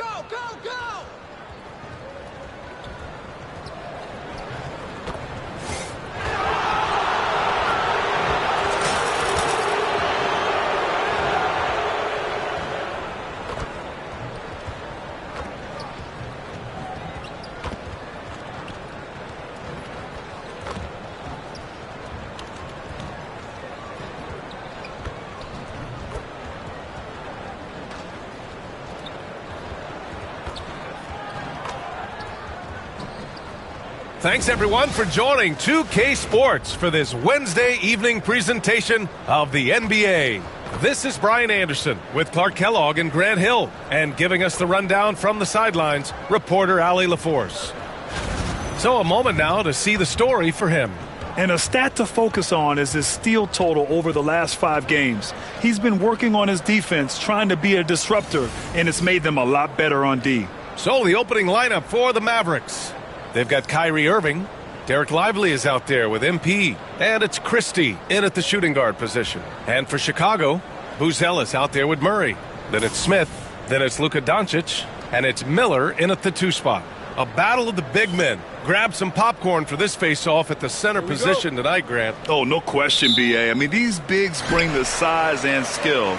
Go, go, go! Thanks, everyone, for joining 2K Sports for this Wednesday evening presentation of the NBA. This is Brian Anderson with Clark Kellogg and Grant Hill, and giving us the rundown from the sidelines, reporter Allie LaForce. So a moment now to see the story for him. And a stat to focus on is his steal total over the last 5 games. He's been working on his defense, trying to be a disruptor, and it's made them a lot better on D. So the opening lineup for the Mavericks. They've got Kyrie Irving. Derek Lively is out there with MP. And it's Christie in at the shooting guard position. And for Chicago, Buzelis out there with Murray. Then it's Smith. Then it's Luka Doncic. And it's Miller in at the 2 spot. A battle of the big men. Grab some popcorn for this face-off at the center position tonight, Grant. Oh, no question, B.A. I mean, these bigs bring the size and skill.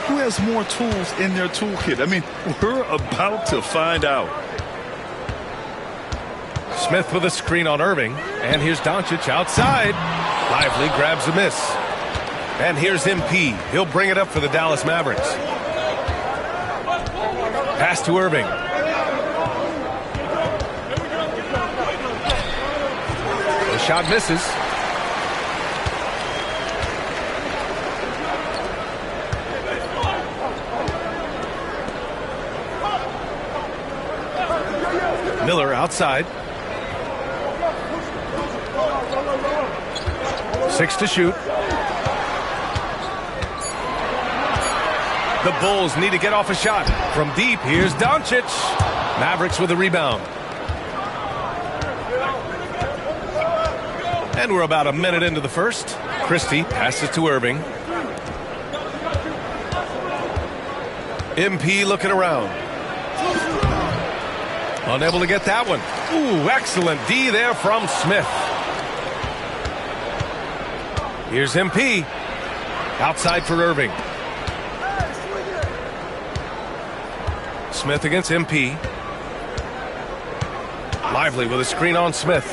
Who has more tools in their toolkit? I mean, we're about to find out. Smith with a screen on Irving. And here's Doncic outside. Lively grabs a miss. And here's MP. He'll bring it up for the Dallas Mavericks. Pass to Irving. The shot misses. Miller outside. 6 to shoot. The Bulls need to get off a shot. From deep, here's Doncic. Mavericks with a rebound. And we're about a minute into the first. Christie passes to Irving. MP looking around. Unable to get that one. Ooh, excellent D there from Smith. Here's MP. Outside for Irving. Smith against MP. Lively with a screen on Smith.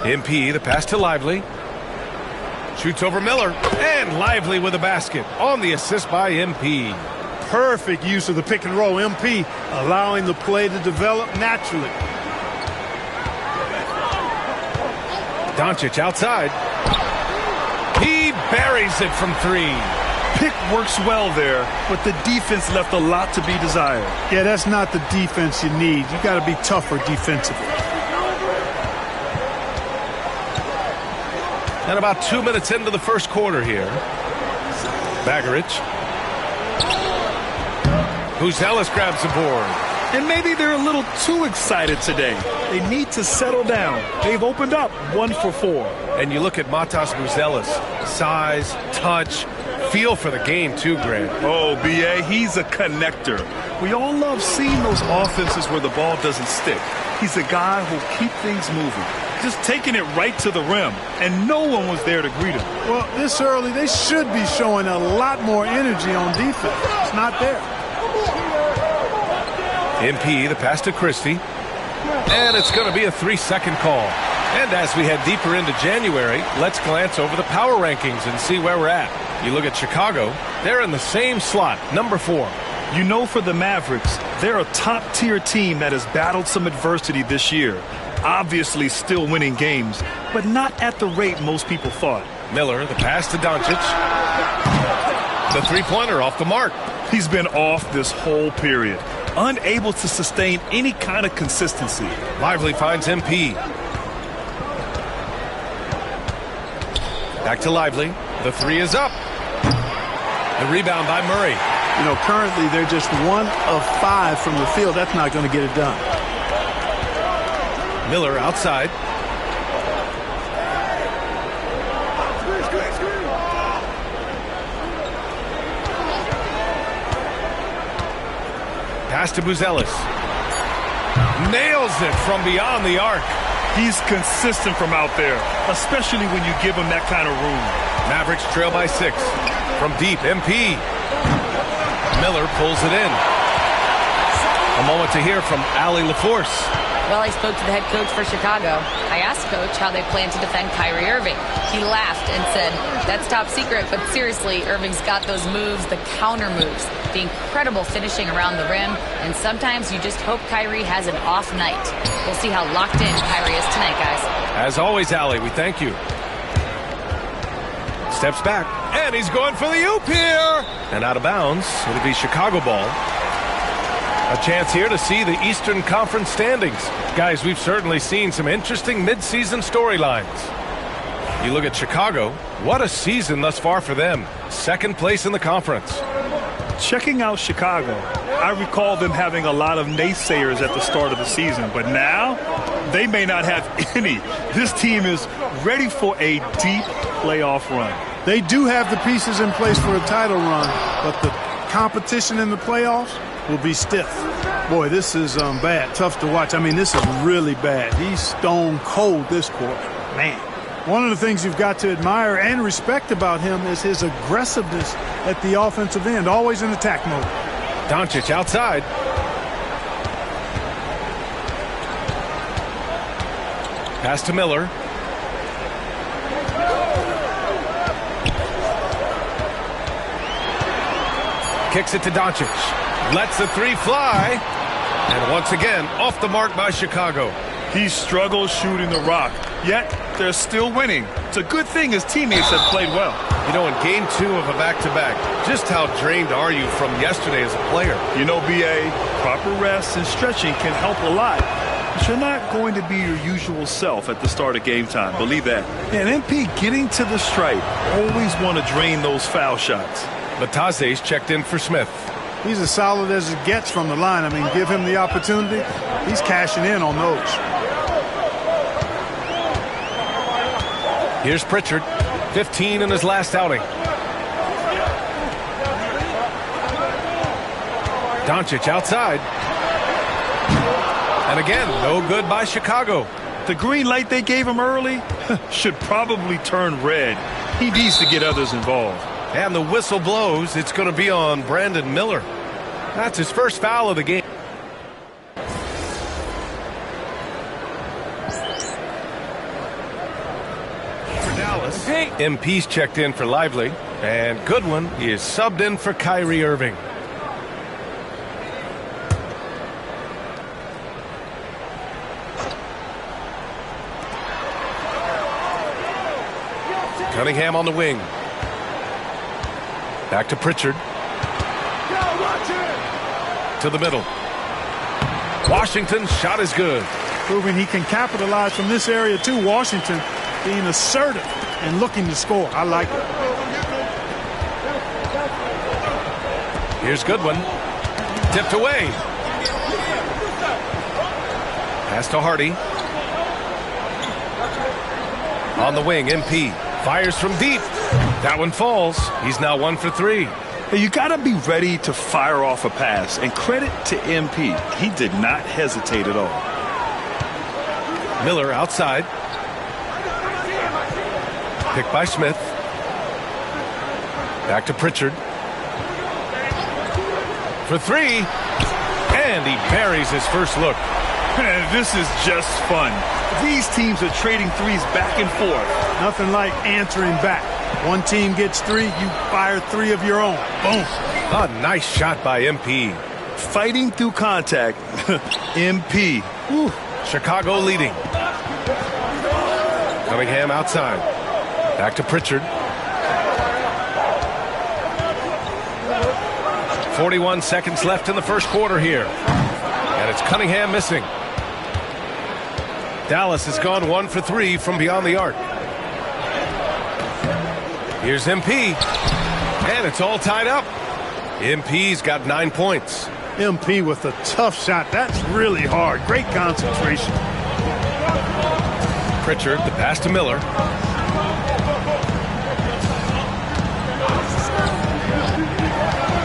MP, the pass to Lively. Shoots over Miller. And Lively with a basket on the assist by MP. Perfect use of the pick and roll. MP allowing the play to develop naturally. Doncic outside. He buries it from 3. Pick works well there, but the defense left a lot to be desired. Yeah, that's not the defense you need. You got to be tougher defensively. And about 2 minutes into the first quarter here. Bagaric. Buzelis grabs the board. And maybe they're a little too excited today. They need to settle down. They've opened up 1 for 4. And you look at Matas Buzelis. Size, touch, feel for the game too, Grant. Oh, B.A., he's a connector. We all love seeing those offenses where the ball doesn't stick. He's a guy who'll keep things moving. Just taking it right to the rim, and no one was there to greet him. Well, this early, they should be showing a lot more energy on defense. It's not there. MP, the pass to Christie. And it's going to be a 3-second call. And as we head deeper into January, let's glance over the power rankings and see where we're at. You look at Chicago, they're in the same slot, number 4. You know, for the Mavericks, they're a top-tier team that has battled some adversity this year. Obviously still winning games, but not at the rate most people thought. Miller, the pass to Doncic. The three-pointer off the mark. He's been off this whole period, unable to sustain any kind of consistency. Lively finds MP. Back to Lively. The 3 is up. The rebound by Murray. You know, currently they're just 1 of 5 from the field. That's not going to get it done. Miller outside. Pass to Buzelis. Nails it from beyond the arc. He's consistent from out there, especially when you give him that kind of room. Mavericks trail by 6. From deep, MP. Miller pulls it in. A moment to hear from Allie LaForce. Well, I spoke to the head coach for Chicago. I asked Coach how they plan to defend Kyrie Irving. He laughed and said, "That's top secret, but seriously, Irving's got those moves, the counter moves, the incredible finishing around the rim, and sometimes you just hope Kyrie has an off night." We'll see how locked in Kyrie is tonight, guys. As always, Allie, we thank you. Steps back, and he's going for the oop here. And out of bounds, it'll be Chicago ball. A chance here to see the Eastern Conference standings. Guys, we've certainly seen some interesting midseason storylines. You look at Chicago, what a season thus far for them. Second place in the conference. Checking out Chicago, I recall them having a lot of naysayers at the start of the season, but now they may not have any. This team is ready for a deep playoff run. They do have the pieces in place for a title run, but the competition in the playoffs will be stiff. Boy, this is bad. Tough to watch. I mean, this is really bad. He's stone cold this quarter. Man. One of the things you've got to admire and respect about him is his aggressiveness at the offensive end, always in attack mode. Doncic outside. Pass to Miller. Kicks it to Doncic. Lets the three fly. And once again, off the mark by Chicago. He struggles shooting the rock, yet they're still winning. It's a good thing his teammates have played well. You know, in game 2 of a back-to-back, just how drained are you from yesterday as a player? You know, B.A., proper rest and stretching can help a lot. But you're not going to be your usual self at the start of game time. Believe that. And MP getting to the stripe, always want to drain those foul shots. Batase's checked in for Smith. He's as solid as it gets from the line. I mean, give him the opportunity. He's cashing in on those. Here's Pritchard, 15 in his last outing. Doncic outside. And again, no good by Chicago. The green light they gave him early should probably turn red. He needs to get others involved. And the whistle blows. It's going to be on Brandon Miller. That's his first foul of the game. For Dallas, MP's checked in for Lively. And Goodwin is subbed in for Kyrie Irving. Cunningham on the wing. Back to Pritchard. To the middle. Washington's shot is good. Proving he can capitalize from this area too. Washington being assertive and looking to score. I like it. Here's Goodwin. Tipped away. Pass to Hardy. On the wing, MP. Fires from deep. That one falls. He's now 1 for 3. Hey, you got to be ready to fire off a pass. And credit to MP. He did not hesitate at all. Miller outside. Picked by Smith. Back to Pritchard. For 3. And he buries his first look. Man, this is just fun. These teams are trading threes back and forth. Nothing like answering back. One team gets 3, you fire 3 of your own. Boom. A nice shot by MP. Fighting through contact. MP. Whew. Chicago leading. Cunningham outside. Back to Pritchard. 41 seconds left in the first quarter here. And it's Cunningham missing. Dallas has gone 1 for 3 from beyond the arc. Here's MP. And it's all tied up. MP's got 9 points. MP with a tough shot. That's really hard. Great concentration. Pritchard, the pass to Miller.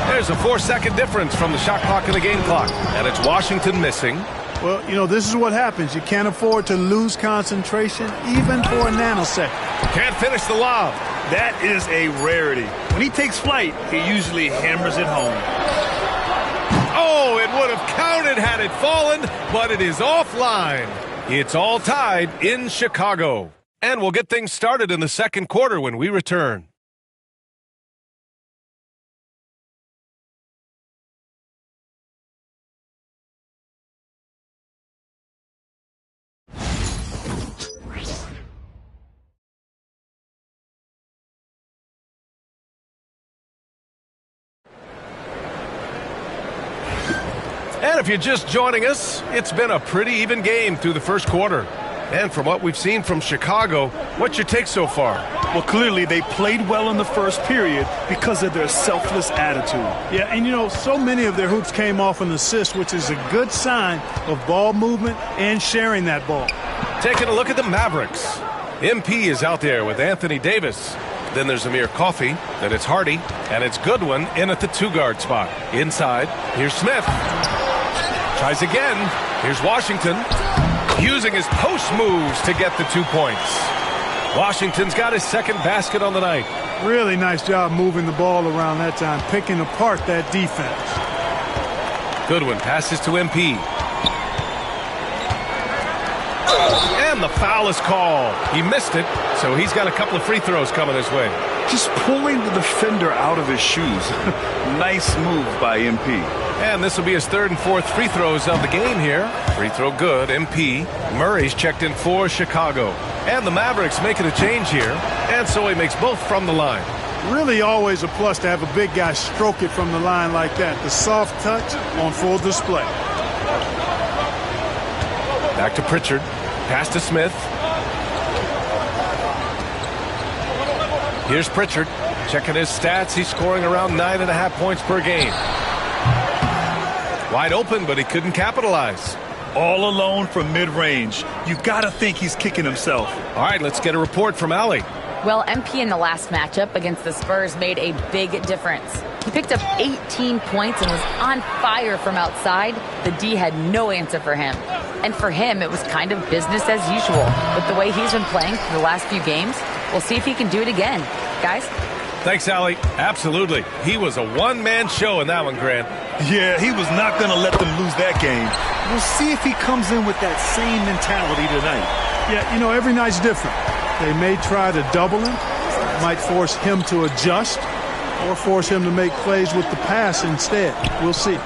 There's a 4-second difference from the shot clock and the game clock. And it's Washington missing. Well, you know, this is what happens. You can't afford to lose concentration even for a nanosecond. Can't finish the lob. That is a rarity. When he takes flight, he usually hammers it home. Oh, it would have counted had it fallen, but it is offline. It's all tied in Chicago. And we'll get things started in the second quarter when we return. And if you're just joining us, it's been a pretty even game through the first quarter. And from what we've seen from Chicago, what's your take so far? Well, clearly they played well in the first period because of their selfless attitude. Yeah, and you know, so many of their hoops came off an assist, which is a good sign of ball movement and sharing that ball. Taking a look at the Mavericks. MP is out there with Anthony Davis. Then there's Amir Coffey. Then it's Hardy. And it's Goodwin in at the two-guard spot. Inside, here's Smith. Tries again. Here's Washington. Using his post moves to get the 2 points. Washington's got his second basket on the night. Really nice job moving the ball around that time, picking apart that defense. Goodwin passes to MP. And the foul is called. He missed it, so he's got a couple of free throws coming his way. Just pulling the defender out of his shoes. Nice move by MP. And this will be his third and fourth free throws of the game here. Free throw good, MP. Murray's checked in for Chicago. And the Mavericks making a change here. And so he makes both from the line. Really always a plus to have a big guy stroke it from the line like that. The soft touch on full display. Back to Pritchard. Pass to Smith. Here's Pritchard. Checking his stats. He's scoring around 9.5 points per game. Wide open, but he couldn't capitalize. All alone from mid-range. You got to think he's kicking himself. All right, let's get a report from Allie. Well, MP in the last matchup against the Spurs made a big difference. He picked up 18 points and was on fire from outside. The D had no answer for him. And for him, it was kind of business as usual. With the way he's been playing for the last few games, we'll see if he can do it again. Guys? Thanks, Allie. Absolutely. He was a one-man show in that one, Grant. Yeah, he was not going to let them lose that game. We'll see if he comes in with that same mentality tonight. Yeah, you know, every night's different. They may try to double him, might force him to adjust, or force him to make plays with the pass instead. We'll see.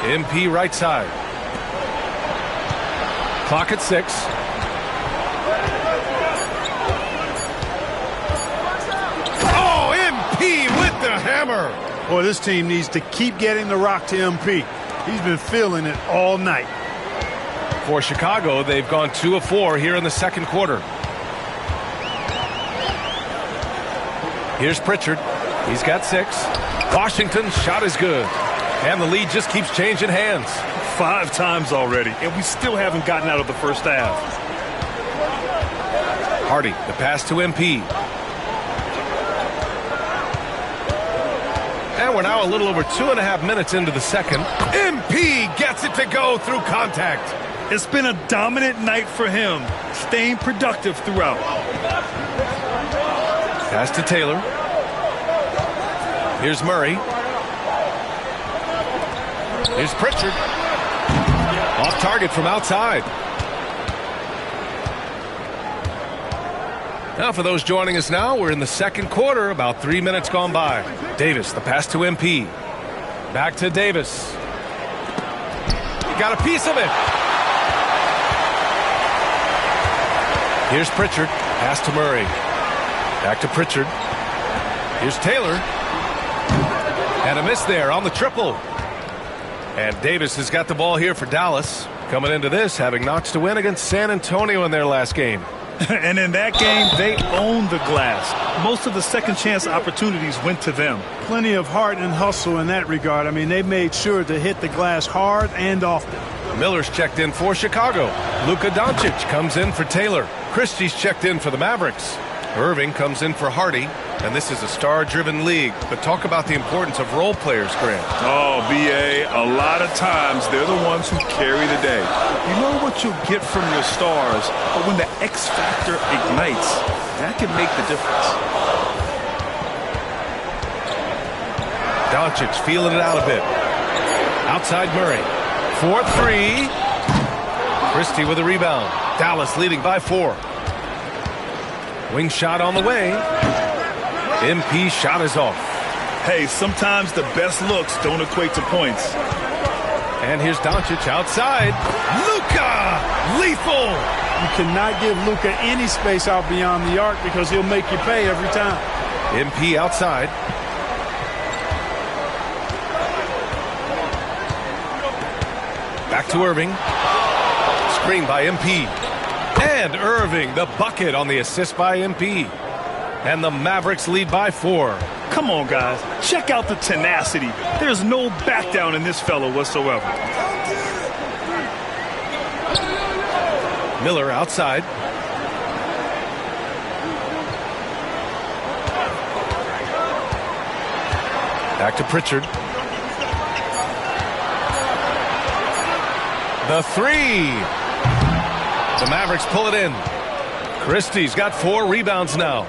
MP right side. Clock at 6. Oh, MP with the hammer. Boy, this team needs to keep getting the rock to MP. He's been feeling it all night. For Chicago, they've gone 2 of 4 here in the second quarter. Here's Pritchard. He's got 6. Washington's shot is good. And the lead just keeps changing hands. 5 times already, and we still haven't gotten out of the first half. Hardy, the pass to MP. And we're now a little over 2.5 minutes into the second. MP gets it to go through contact. It's been a dominant night for him, staying productive throughout. Pass to Taylor. Here's Murray. Here's Pritchard. Off target from outside. Now for those joining us now, we're in the second quarter, about 3 minutes gone by. Davis, the pass to MP. Back to Davis. He got a piece of it. Here's Pritchard. Pass to Murray. Back to Pritchard. Here's Taylor. And a miss there on the triple. And Davis has got the ball here for Dallas. Coming into this, having knocks to win against San Antonio in their last game. And in that game, they owned the glass. Most of the second chance opportunities went to them. Plenty of heart and hustle in that regard. I mean, they made sure to hit the glass hard and often. Miller's checked in for Chicago. Luka Doncic comes in for Taylor. Christie's checked in for the Mavericks. Irving comes in for Hardy, and this is a star-driven league. But talk about the importance of role players, Grant. Oh, B.A., a lot of times they're the ones who carry the day. You know what you'll get from your stars, but when the X factor ignites, that can make the difference. Doncic feeling it out a bit. Outside Murray. 4-3. Christie with a rebound. Dallas leading by 4. Wing shot on the way. MP shot is off. Hey, sometimes the best looks don't equate to points. And here's Doncic outside. Luka! Lethal! You cannot give Luka any space out beyond the arc because he'll make you pay every time. MP outside. Back to Irving. Screen by MP. And Irving, the bucket on the assist by MP. And the Mavericks lead by 4. Come on, guys. Check out the tenacity. There's no back down in this fellow whatsoever. Miller outside. Back to Pritchard. The 3. The Mavericks pull it in. Christie's got 4 rebounds now.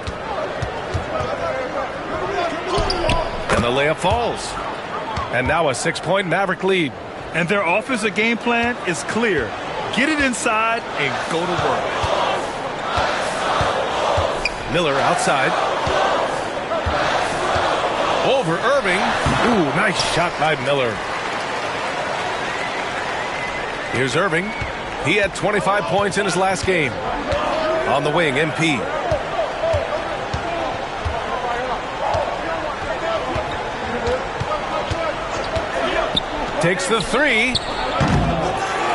And the layup falls. And now a 6-point Maverick lead. And their offensive game plan is clear. Get it inside and go to work. Miller outside. Over Irving. Ooh, nice shot by Miller. Here's Irving. He had 25 points in his last game. On the wing, MP. Takes the 3.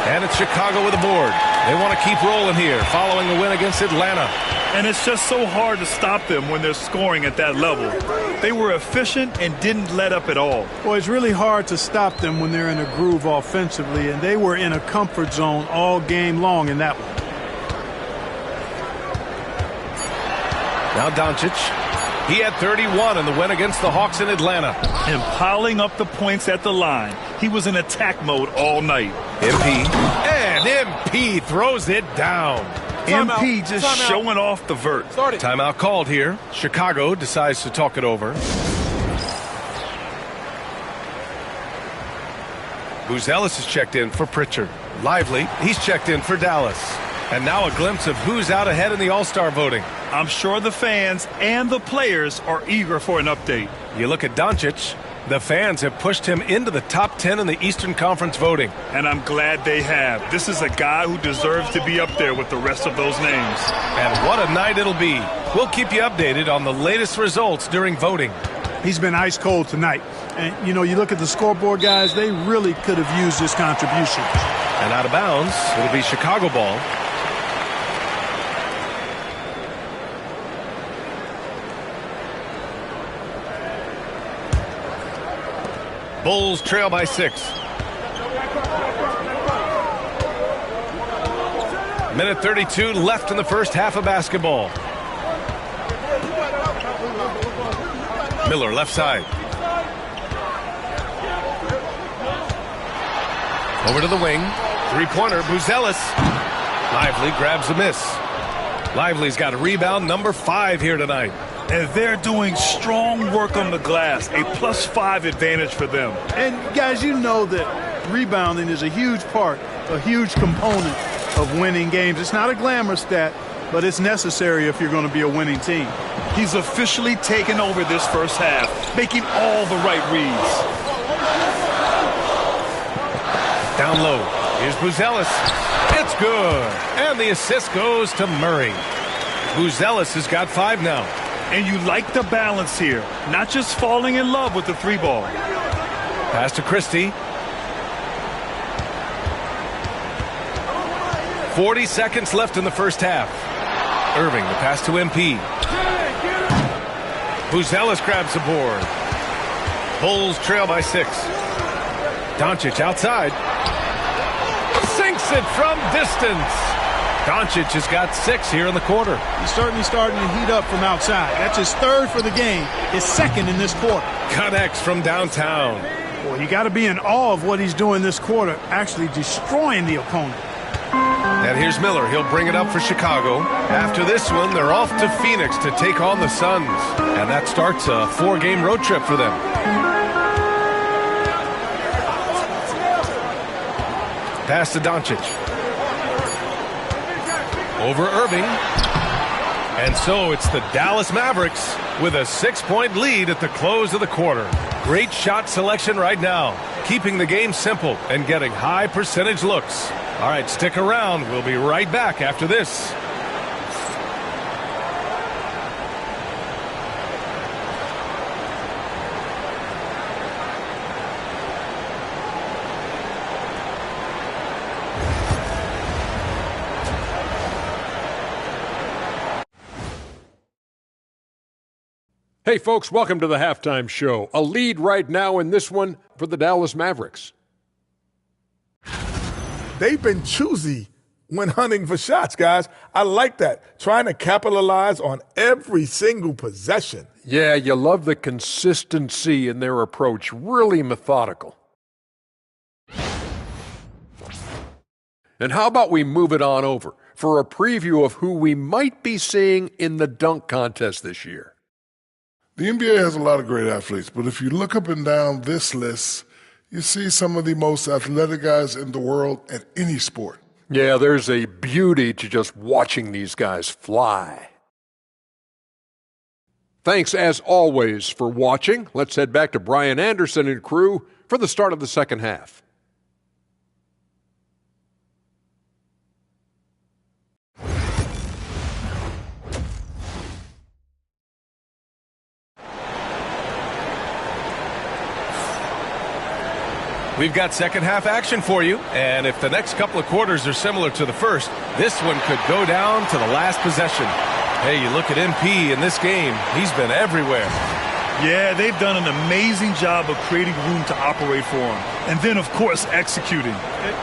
And it's Chicago with a board. They want to keep rolling here following the win against Atlanta. And it's just so hard to stop them when they're scoring at that level. They were efficient and didn't let up at all. Well, it's really hard to stop them when they're in a groove offensively, and they were in a comfort zone all game long in that one. Now Doncic. He had 31 in the win against the Hawks in Atlanta. And piling up the points at the line. He was in attack mode all night. MP. And MP throws it down. MP just showing off the vert. Timeout called here. Chicago decides to talk it over. Buzelis is checked in for Pritchard. Lively, he's checked in for Dallas. And now a glimpse of who's out ahead in the All-Star voting. I'm sure the fans and the players are eager for an update. You look at Doncic. The fans have pushed him into the top 10 in the Eastern Conference voting. And I'm glad they have. This is a guy who deserves to be up there with the rest of those names. And what a night it'll be. We'll keep you updated on the latest results during voting. He's been ice cold tonight. And, you know, you look at the scoreboard, guys, they really could have used this contribution. And out of bounds, it'll be Chicago ball. Bulls trail by 6. Minute 32 left in the first half of basketball. Miller left side. Over to the wing. Three-pointer, Buzelis. Lively grabs a miss. Lively's got a rebound, number 5 here tonight. And they're doing strong work on the glass, a +5 advantage for them. And, guys, you know that rebounding is a huge part, a huge component of winning games. It's not a glamour stat, but it's necessary if you're going to be a winning team. He's officially taken over this first half, making all the right reads. Down low. Here's Buzelis. It's good. And the assist goes to Murray. Buzelis has got 5 now. And you like the balance here, not just falling in love with the 3-ball. Pass to Christie. 40 seconds left in the first half. Irving, the pass to MP. Buzelis grabs the board. Bulls trail by 6. Doncic outside. Sinks it from distance. Doncic has got 6 here in the quarter. He's certainly starting to heat up from outside. That's his 3rd for the game, his 2nd in this quarter. Connects from downtown. Boy, you got to be in awe of what he's doing this quarter, actually destroying the opponent. And here's Miller. He'll bring it up for Chicago. After this one, they're off to Phoenix to take on the Suns. And that starts a 4-game road trip for them. Pass to Doncic. Over Irving. And so it's the Dallas Mavericks with a 6-point lead at the close of the quarter. Great shot selection right now, keeping the game simple and getting high percentage looks. All right, stick around. We'll be right back after this. Hey, folks, welcome to the Halftime Show. A lead right now in this one for the Dallas Mavericks. They've been choosy when hunting for shots, guys. I like that. Trying to capitalize on every single possession. Yeah, you love the consistency in their approach. Really methodical. And how about we move it on over for a preview of who we might be seeing in the dunk contest this year. The NBA has a lot of great athletes, but if you look up and down this list, you see some of the most athletic guys in the world at any sport. Yeah, there's a beauty to just watching these guys fly. Thanks, as always, for watching. Let's head back to Brian Anderson and crew for the start of the second half. We've got second half action for you, and if the next couple of quarters are similar to the first, this one could go down to the last possession. Hey, you look at MP in this game, he's been everywhere. Yeah, they've done an amazing job of creating room to operate for him. And then, of course, executing.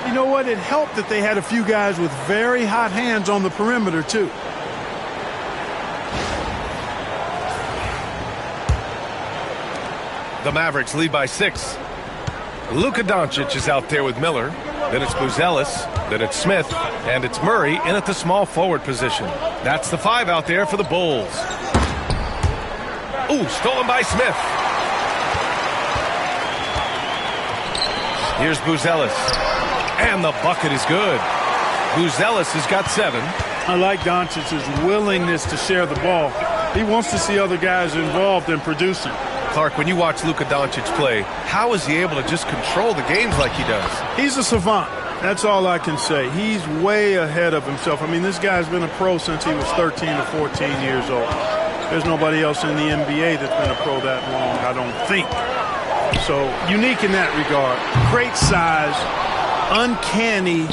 You know what? It helped that they had a few guys with very hot hands on the perimeter, too. The Mavericks lead by 6. Luka Doncic is out there with Miller. Then it's Buzelis. Then it's Smith. And it's Murray in at the small forward position. That's the 5 out there for the Bulls. Ooh, stolen by Smith. Here's Buzelis. And the bucket is good. Buzelis has got 7. I like Doncic's willingness to share the ball. He wants to see other guys involved in producing. Clark, when you watch Luka Doncic play, how is he able to just control the games like he does? He's a savant. That's all I can say. He's way ahead of himself. I mean, this guy's been a pro since he was 13 or 14 years old. There's nobody else in the NBA that's been a pro that long, I don't think. So, unique in that regard. Great size, uncanny,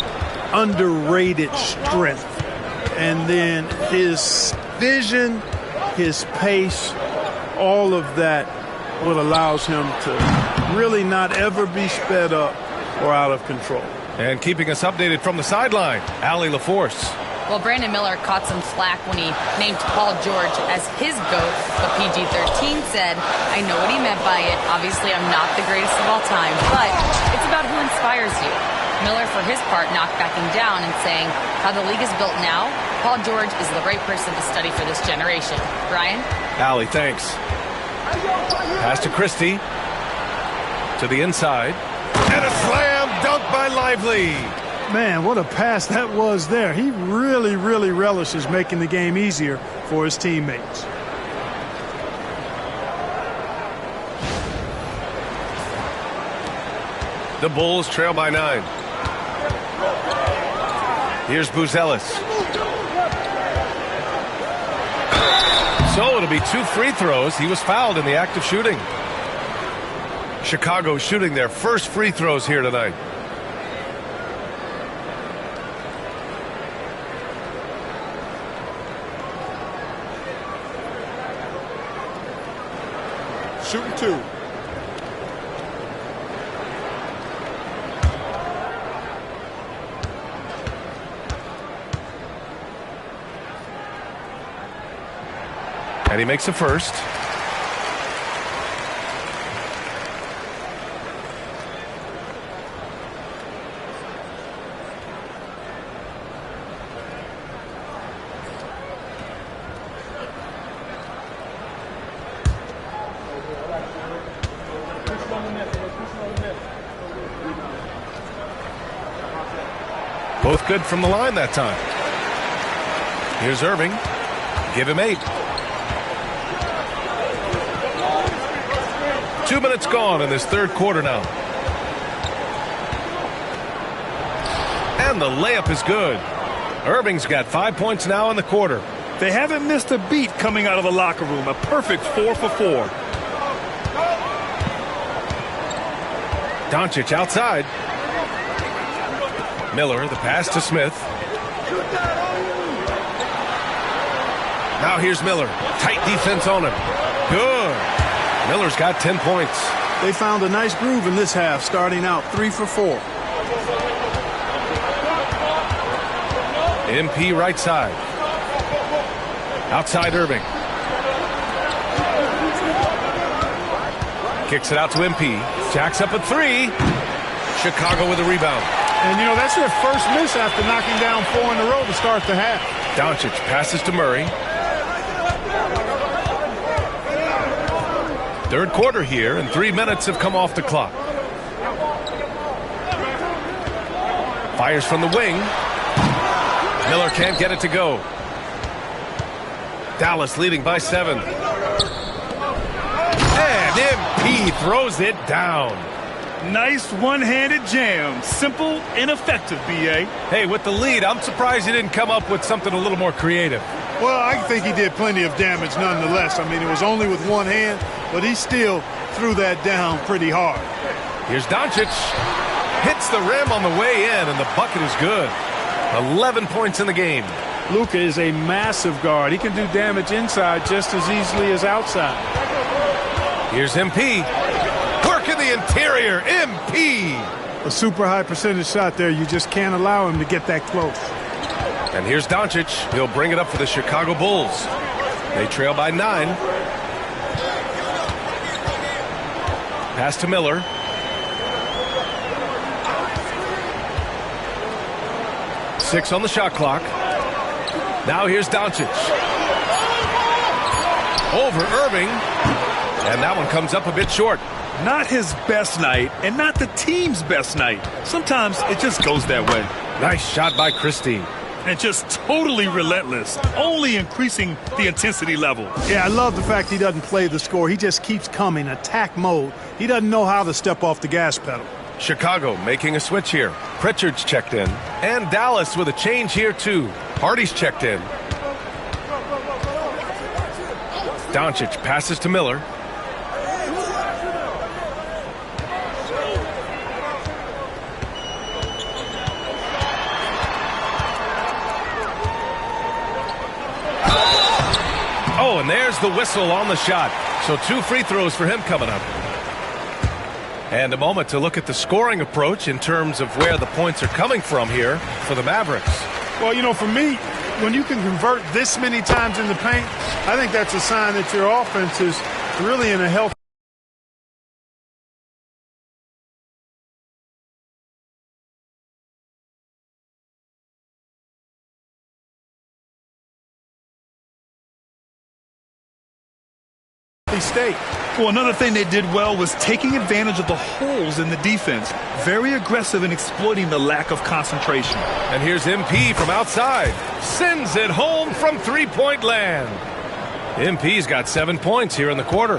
underrated strength. And then his vision, his pace, all of that what allows him to really not ever be sped up or out of control. And keeping us updated from the sideline, Allie LaForce. Well, Brandon Miller caught some flack when he named Paul George as his GOAT, but PG-13 said, I know what he meant by it. Obviously, I'm not the greatest of all time, but it's about who inspires you. Miller, for his part, not backing down and saying, how the league is built now, Paul George is the right person to study for this generation. Brian? Allie, thanks. Pass to Christie. To the inside. And a slam dunk by Lively. Man, what a pass that was there. He really, really relishes making the game easier for his teammates. The Bulls trail by 9. Here's Buzelis. So it'll be 2 free throws. He was fouled in the act of shooting. Chicago shooting their first free throws here tonight. Shooting 2. And he makes a first. Both good from the line that time. Here's Irving. Give him 8. 2 minutes gone in this third quarter now. And the layup is good. Irving's got 5 points now in the quarter. They haven't missed a beat coming out of the locker room. A perfect 4 for 4. Doncic outside. Miller, the pass to Smith. Now here's Miller. Tight defense on him. Good. Miller's got 10 points. They found a nice groove in this half, starting out 3 for 4. MP right side. Outside Irving. Kicks it out to MP. Jacks up a 3. Chicago with a rebound. And, you know, that's their first miss after knocking down 4 in a row to start the half. Doncic passes to Murray. Third quarter here, and 3 minutes have come off the clock. Fires from the wing. Miller can't get it to go. Dallas leading by 7. And MP throws it down. Nice one-handed jam. Simple and effective, B.A. Hey, with the lead, I'm surprised he didn't come up with something a little more creative. Well, I think he did plenty of damage nonetheless. I mean, it was only with one hand, but he still threw that down pretty hard. Here's Doncic. Hits the rim on the way in, and the bucket is good. 11 points in the game. Luka is a massive guard. He can do damage inside just as easily as outside. Here's MP. Work in the interior. MP. A super high percentage shot there. You just can't allow him to get that close. And here's Doncic. He'll bring it up for the Chicago Bulls. They trail by 9. Pass to Miller. Six on the shot clock. Now here's Doncic. Over Irving. And that one comes up a bit short. Not his best night and not the team's best night. Sometimes it just goes that way. Nice shot by Christie. And just totally relentless, only increasing the intensity level. Yeah, I love the fact he doesn't play the score. He just keeps coming, attack mode. He doesn't know how to step off the gas pedal. Chicago making a switch here. Pritchard's checked in. And Dallas with a change here too. Hardy's checked in. Doncic passes to Miller. Oh, and there's the whistle on the shot. So 2 free throws for him coming up. And a moment to look at the scoring approach in terms of where the points are coming from here for the Mavericks. Well, you know, for me, when you can convert this many times in the paint, I think that's a sign that your offense is really in a healthy state. Well, another thing they did well was taking advantage of the holes in the defense. Very aggressive in exploiting the lack of concentration. And here's MP from outside. Sends it home from three-point land. MP's got 7 points here in the quarter.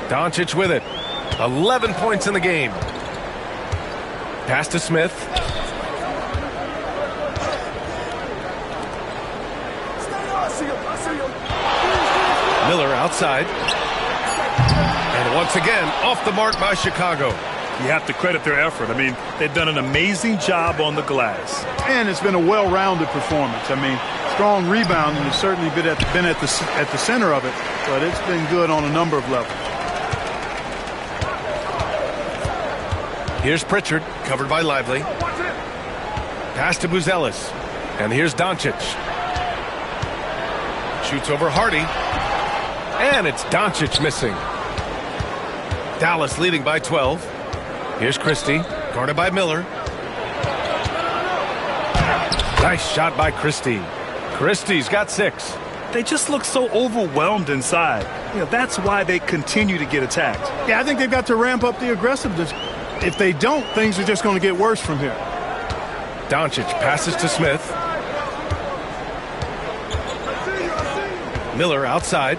Doncic with it. 11 points in the game. Pass to Smith. Miller outside. And once again, off the mark by Chicago. You have to credit their effort. I mean, they've done an amazing job on the glass. And it's been a well-rounded performance. I mean, strong rebounding has certainly been at the center of it, but it's been good on a number of levels. Here's Pritchard, covered by Lively. Pass to Buzelis. And here's Doncic. Shoots over Hardy. And it's Doncic missing. Dallas leading by 12. Here's Christie, guarded by Miller. Nice shot by Christie. Christie's got 6. They just look so overwhelmed inside. That's why they continue to get attacked. Yeah, I think they've got to ramp up the aggressiveness. If they don't, things are just going to get worse from here. Doncic passes to Smith. Miller outside.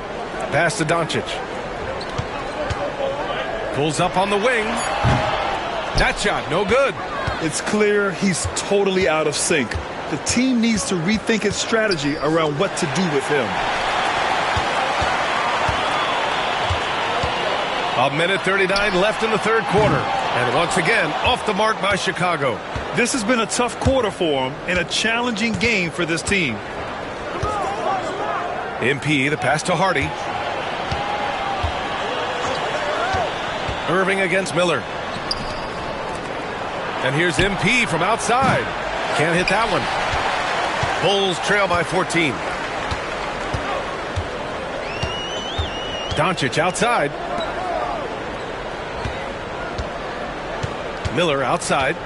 Pass to Doncic. Pulls up on the wing. That shot, no good. It's clear he's totally out of sync. The team needs to rethink its strategy around what to do with him. A minute 39 left in the third quarter. And once again, off the mark by Chicago. This has been a tough quarter for him and a challenging game for this team. MP, the pass to Hardy. Irving against Miller. And here's MP from outside. Can't hit that one. Bulls trail by 14. Doncic outside. Miller outside.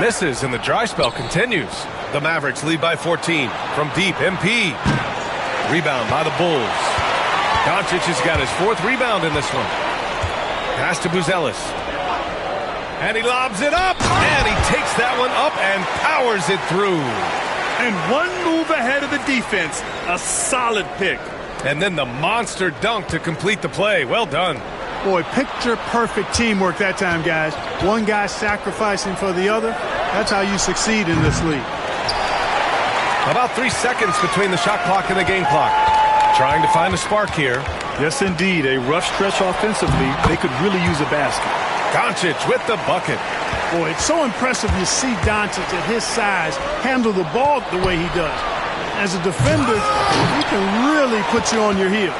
Misses and the dry spell continues. The Mavericks lead by 14. From deep, MP. Rebound by the Bulls. Doncic has got his 4th rebound in this one. Pass to Buzelis. And he lobs it up. And he takes that one up and powers it through. And one move ahead of the defense. A solid pick. And then the monster dunk to complete the play. Well done. Boy, picture-perfect teamwork that time, guys. One guy sacrificing for the other. That's how you succeed in this league. About 3 seconds between the shot clock and the game clock. Trying to find a spark here. Yes, indeed. A rough stretch offensively. They could really use a basket. Doncic with the bucket. Boy, it's so impressive you see Doncic at his size handle the ball the way he does. As a defender, he can really put you on your heels.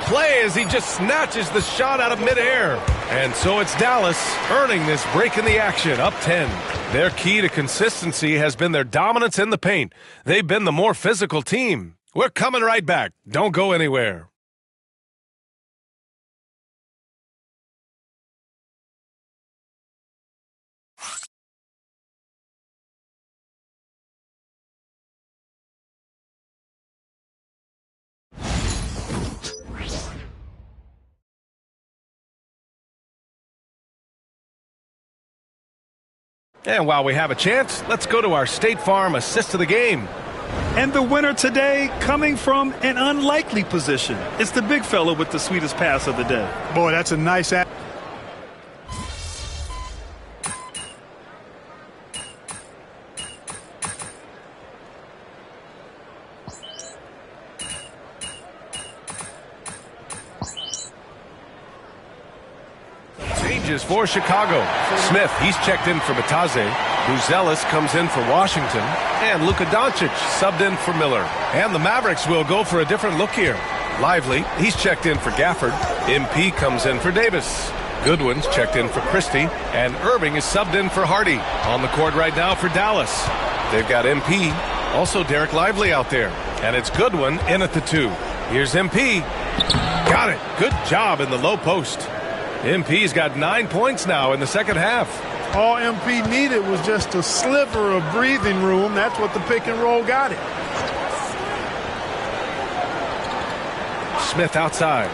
Play as he just snatches the shot out of midair. And so it's Dallas earning this break in the action, up 10. Their key to consistency has been their dominance in the paint. They've been the more physical team. We're coming right back. Don't go anywhere. And while we have a chance, let's go to our State Farm assist of the game. And the winner today coming from an unlikely position. It's the big fella with the sweetest pass of the day. Boy, that's a nice Changes for Chicago. Smith, he's checked in for Bataze. Buzelis comes in for Washington. And Luka Doncic subbed in for Miller. And the Mavericks will go for a different look here. Lively, he's checked in for Gafford. MP comes in for Davis. Goodwin's checked in for Christie. And Irving is subbed in for Hardy. On the court right now for Dallas. They've got MP. Also Derek Lively out there. And it's Goodwin in at the 2. Here's MP. Got it. Good job in the low post. MP's got 9 points now in the second half. All MP needed was just a sliver of breathing room. That's what the pick and roll got him. Smith outside.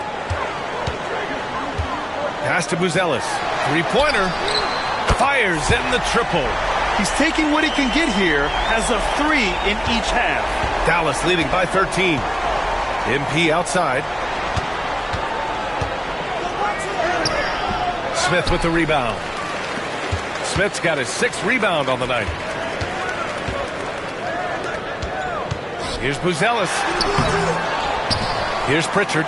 Pass to Buzelis. Three-pointer. Fires in the triple. He's taking what he can get here as a 3 in each half. Dallas leading by 13. MP outside. Smith with the rebound. Smith's got his 6th rebound on the night. Here's Buzelis. Here's Pritchard.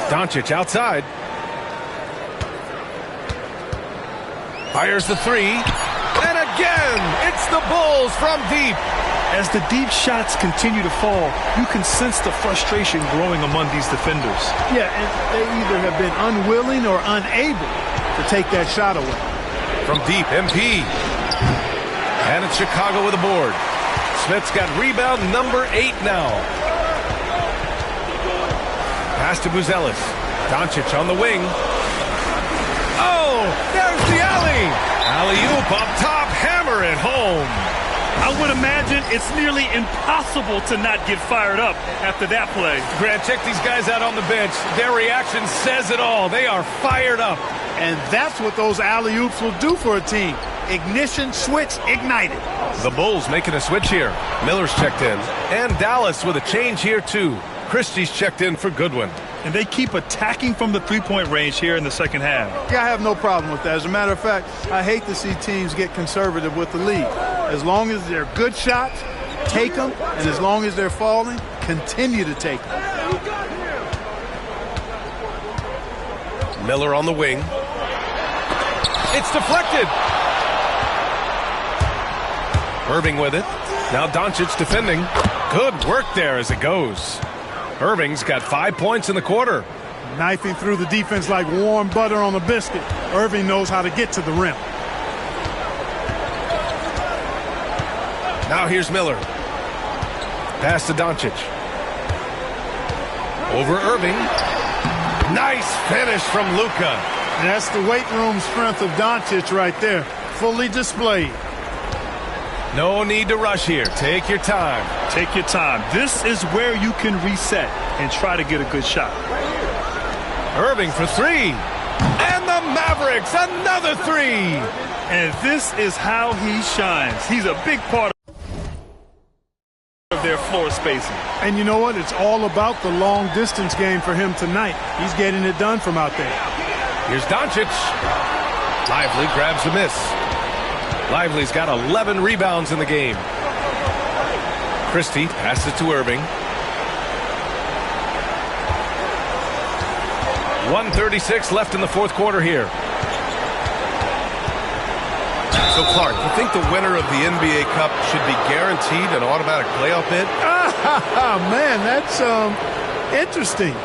Doncic outside. Fires the 3. And again. It's the Bulls from deep. As the deep shots continue to fall, you can sense the frustration growing among these defenders. Yeah, and they either have been unwilling or unable to take that shot away. From deep, MP. And it's Chicago with a board. Smith's got rebound number 8 now. Pass to Buzelis. Doncic on the wing. Oh, there's the alley. Alley-oop up top, hammer it home. I would imagine it's nearly impossible to not get fired up after that play. Grant, check these guys out on the bench. Their reaction says it all. They are fired up. And that's what those alley-oops will do for a team. Ignition, switch, ignited. The Bulls making a switch here. Miller's checked in. And Dallas with a change here, too. Christie's checked in for Goodwin. And they keep attacking from the three-point range here in the second half. Yeah, I have no problem with that. As a matter of fact, I hate to see teams get conservative with the lead. As long as they're good shots, take them. And as long as they're falling, continue to take them. Miller on the wing. It's deflected. Irving with it. Now Doncic defending. Good work there as it goes. Irving's got 5 points in the quarter. Knifing through the defense like warm butter on a biscuit. Irving knows how to get to the rim. Now here's Miller. Pass to Doncic. Over Irving. Nice finish from Luka. And that's the weight room strength of Doncic right there. Fully displayed. No need to rush here. Take your time. Take your time. This is where you can reset and try to get a good shot. Irving for 3. And the Mavericks, another 3. And this is how he shines. He's a big part of their floor spacing. And you know what? It's all about the long distance game for him tonight. He's getting it done from out there. Here's Doncic. Lively grabs the miss. Lively's got 11 rebounds in the game. Christie passes to Irving. 1:36 left in the fourth quarter here. So, Clark, you think the winner of the NBA Cup should be guaranteed an automatic playoff bid? Man, that's interesting.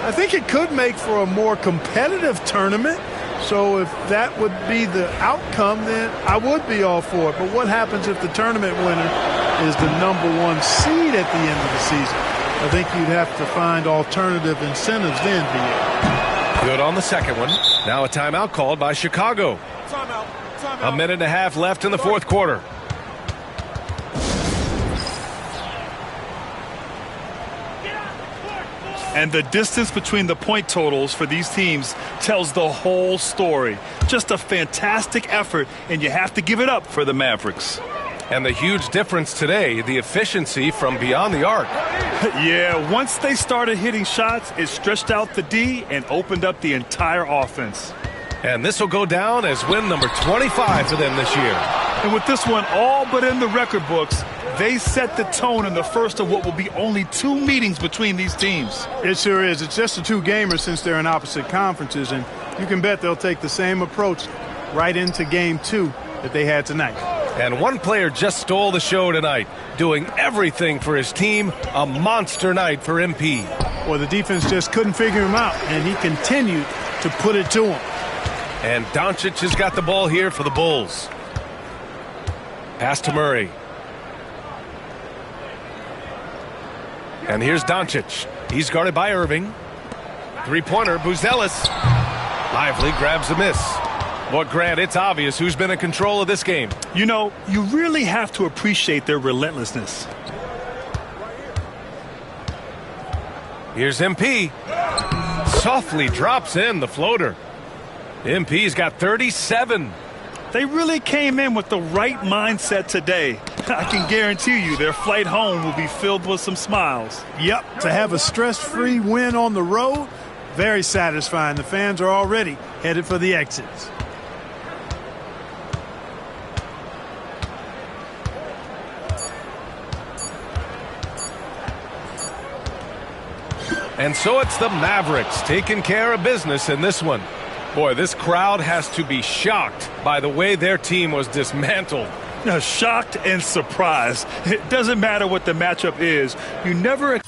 I think it could make for a more competitive tournament. So if that would be the outcome, then I would be all for it. But what happens if the tournament winner is the #1 seed at the end of the season? I think you'd have to find alternative incentives then, VA. Good on the second one. Now a timeout called by Chicago. Timeout. A minute and a half left in the fourth quarter. And the distance between the point totals for these teams tells the whole story. Just a fantastic effort, and you have to give it up for the Mavericks. And the huge difference today, the efficiency from beyond the arc. Yeah, once they started hitting shots, it stretched out the D and opened up the entire offense. And this will go down as win number 25 for them this year. And with this one all but in the record books, they set the tone in the first of what will be only 2 meetings between these teams. It sure is. It's just a 2-gamer since they're in opposite conferences, and you can bet they'll take the same approach right into game 2 that they had tonight. And one player just stole the show tonight, doing everything for his team. A monster night for MP. Well, the defense just couldn't figure him out, and he continued to put it to him. And Doncic has got the ball here for the Bulls. Pass to Murray. And here's Doncic. He's guarded by Irving. Three-pointer, Buzelis. Lively grabs the miss. Well, Grant, it's obvious who's been in control of this game. You know, you really have to appreciate their relentlessness. Here's MP. Softly drops in the floater. MP's got 37. They really came in with the right mindset today. I can guarantee you their flight home will be filled with some smiles. Yep, to have a stress-free win on the road, very satisfying. The fans are already headed for the exits. And so it's the Mavericks taking care of business in this one. Boy, this crowd has to be shocked by the way their team was dismantled. Shocked and surprised. It doesn't matter what the matchup is. You never